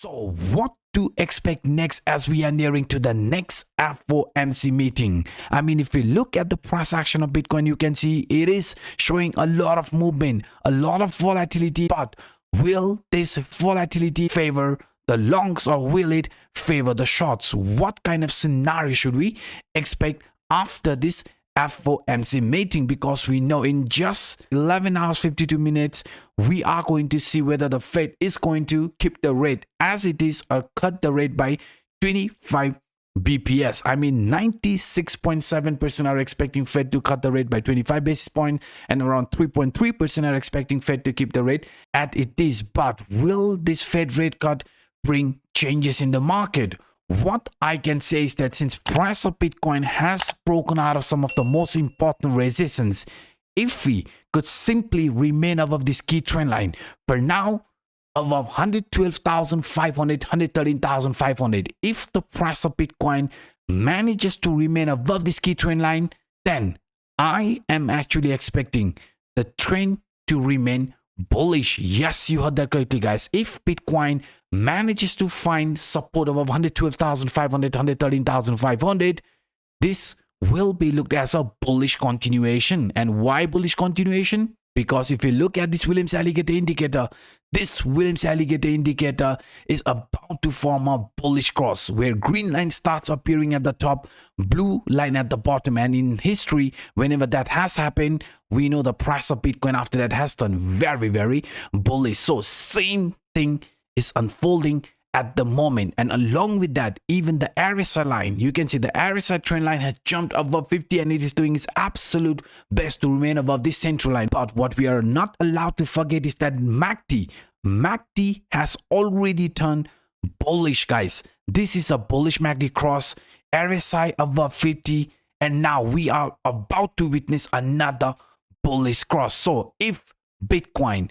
So what to expect next as we are nearing to the next FOMC meeting? I mean, if we look at the price action of Bitcoin, you can see it is showing a lot of movement, a lot of volatility. But will this volatility favor the longs or will it favor the shorts? What kind of scenario should we expect after this FOMC meeting? Because we know in just 11 hours 52 minutes we are going to see whether the Fed is going to keep the rate as it is or cut the rate by 25 BPS. I mean 96.7% are expecting Fed to cut the rate by 25 basis points and around 3.3% are expecting Fed to keep the rate at it is. But will this Fed rate cut bring changes in the market? What I can say is that since price of Bitcoin has broken out of some of the most important resistance, if we could simply remain above this key trend line, for now above 112,500, 113,500, if the price of Bitcoin manages to remain above this key trend line, then I am actually expecting the trend to remain bullish. Yes, you heard that correctly, guys. If Bitcoin manages to find support above 112,500, 113,500, this will be looked as a bullish continuation. And why bullish continuation? Because if you look at this Williams Alligator indicator, this Williams Alligator indicator is about to form a bullish cross where green line starts appearing at the top, blue line at the bottom. And in history, whenever that has happened, we know the price of Bitcoin after that has turned very, very bullish. So same thing is unfolding at the moment. And along with that, even the RSI line, you can see the RSI trend line has jumped above 50 and it is doing its absolute best to remain above this central line. But what we are not allowed to forget is that MACD has already turned bullish, guys. This is a bullish MACD cross, RSI above 50, and now we are about to witness another bullish cross. So if Bitcoin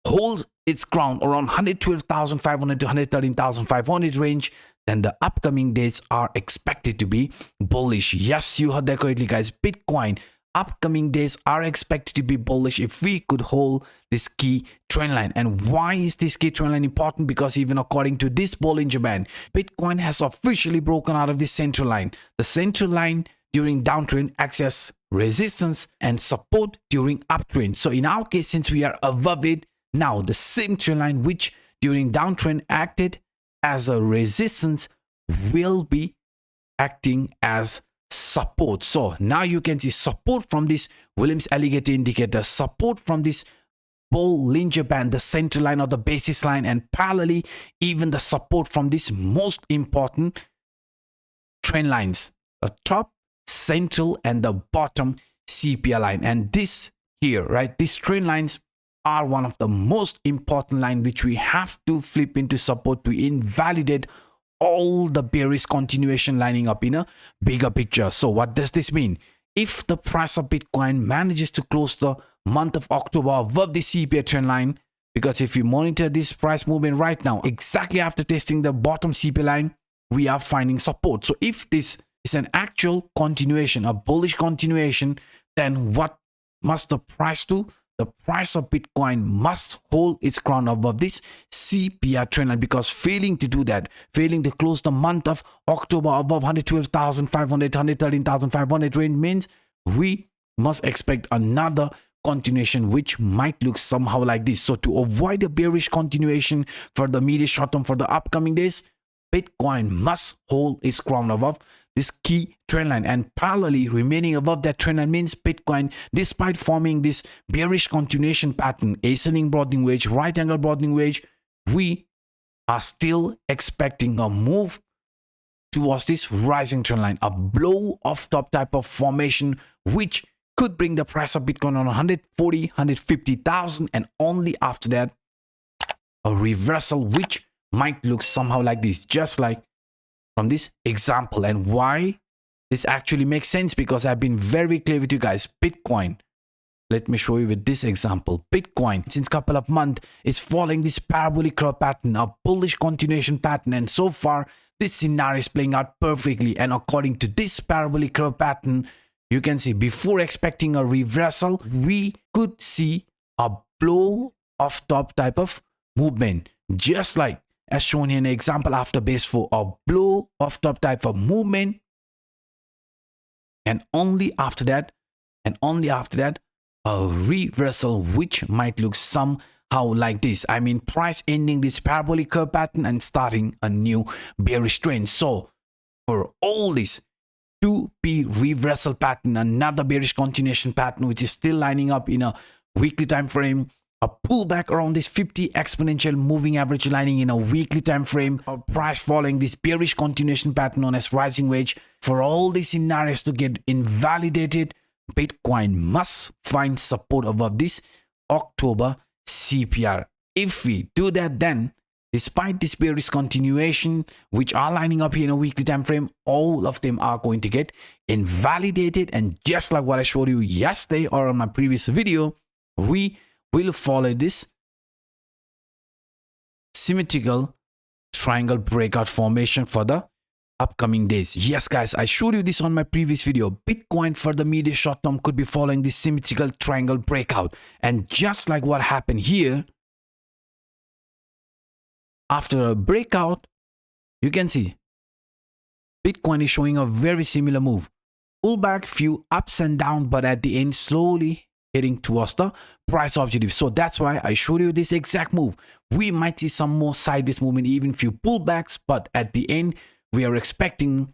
holds its ground around 112,500 to 113,500 range, then the upcoming days are expected to be bullish. Yes, you heard that correctly, guys. Bitcoin upcoming days are expected to be bullish if we could hold this key trend line. And why is this key trend line important? Because even according to this Bollinger Band, Bitcoin has officially broken out of this central line. The central line during downtrend acts as resistance and support during uptrend. So in our case, since we are above it, now the same trend line which during downtrend acted as a resistance will be acting as support. So now you can see support from this Williams Alligator indicator, support from this Bollinger Band, the center line or the basis line, and parallelly even the support from this most important trend lines, the top, central, and the bottom CPI line. And this here, right, these trend lines are one of the most important line which we have to flip into support to invalidate all the bearish continuation lining up in a bigger picture. So what does this mean? If the price of Bitcoin manages to close the month of October above the CPI trend line, because if you monitor this price movement right now, exactly after testing the bottom CPI line, we are finding support. So if this is an actual continuation, a bullish continuation, then what must the price do? The price of Bitcoin must hold its ground above this CPI trend line, because failing to do that, failing to close the month of October above 112,500, 113,500 range means we must expect another continuation which might look somehow like this. So to avoid a bearish continuation for the medium short term for the upcoming days, Bitcoin must hold its ground above this key trend line, and parallelly remaining above that trend line means Bitcoin, despite forming this bearish continuation pattern, ascending broadening wedge, right angle broadening wedge, we are still expecting a move towards this rising trend line, a blow off top type of formation which could bring the price of Bitcoin on 140, 150,000, and only after that a reversal which might look somehow like this, just like from this example. And why this actually makes sense, because I've been very clear with you guys. Bitcoin, let me show you with this example. Bitcoin since couple of months is following this parabolic curve pattern, a bullish continuation pattern, and so far this scenario is playing out perfectly. And according to this parabolic curve pattern, you can see before expecting a reversal, we could see a blow off top type of movement, just like as shown here in the example after base for a blow off top type of movement, and only after that a reversal which might look somehow like this. I mean, price ending this parabolic curve pattern and starting a new bearish trend. So for all this 2P reversal pattern, another bearish continuation pattern which is still lining up in a weekly time frame, a pullback around this 50 exponential moving average lining in a weekly time frame, a price following this bearish continuation pattern known as rising wedge. For all these scenarios to get invalidated, Bitcoin must find support above this October CPR. If we do that, then despite this bearish continuation which are lining up here in a weekly time frame, all of them are going to get invalidated. And just like what I showed you yesterday or on my previous video, we will follow this symmetrical triangle breakout formation for the upcoming days. Yes guys, I showed you this on my previous video. Bitcoin for the medium short term could be following this symmetrical triangle breakout, and just like what happened here, after a breakout, you can see Bitcoin is showing a very similar move. Pullback, few ups and downs, but at the end slowly heading towards the price objective. So that's why I showed you this exact move. We might see some more sideways movement, even few pullbacks, but at the end we are expecting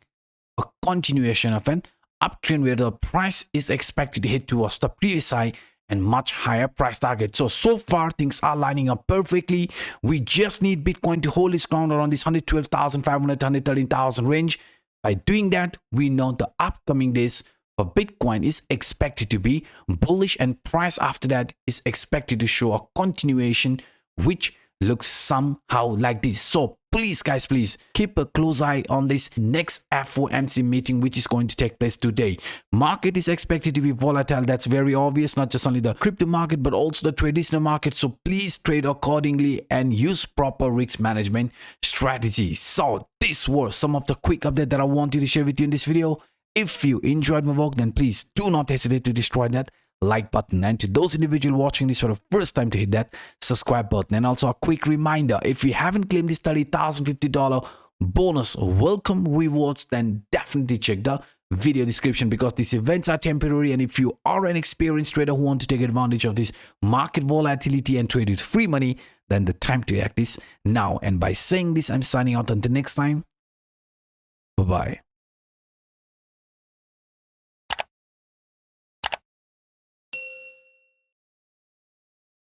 a continuation of an uptrend where the price is expected to hit towards the previous high and much higher price target. So far things are lining up perfectly. We just need Bitcoin to hold its ground around this 112,500 to 113,000 range. By doing that, we know the upcoming days for Bitcoin is expected to be bullish, and price after that is expected to show a continuation which looks somehow like this. So please guys, please keep a close eye on this next FOMC meeting which is going to take place today. Market is expected to be volatile. That's very obvious, not just only the crypto market but also the traditional market. So please trade accordingly and use proper risk management strategies. So these were some of the quick updates that I wanted to share with you in this video. If you enjoyed my work, then please do not hesitate to destroy that like button, and to those individuals watching this for the first time, to hit that subscribe button. And also a quick reminder, if you haven't claimed this $30,050 bonus welcome rewards, then definitely check the video description, because these events are temporary, and if you are an experienced trader who want to take advantage of this market volatility and trade with free money, then the time to act is now. And by saying this, I'm signing out until next time. Bye bye.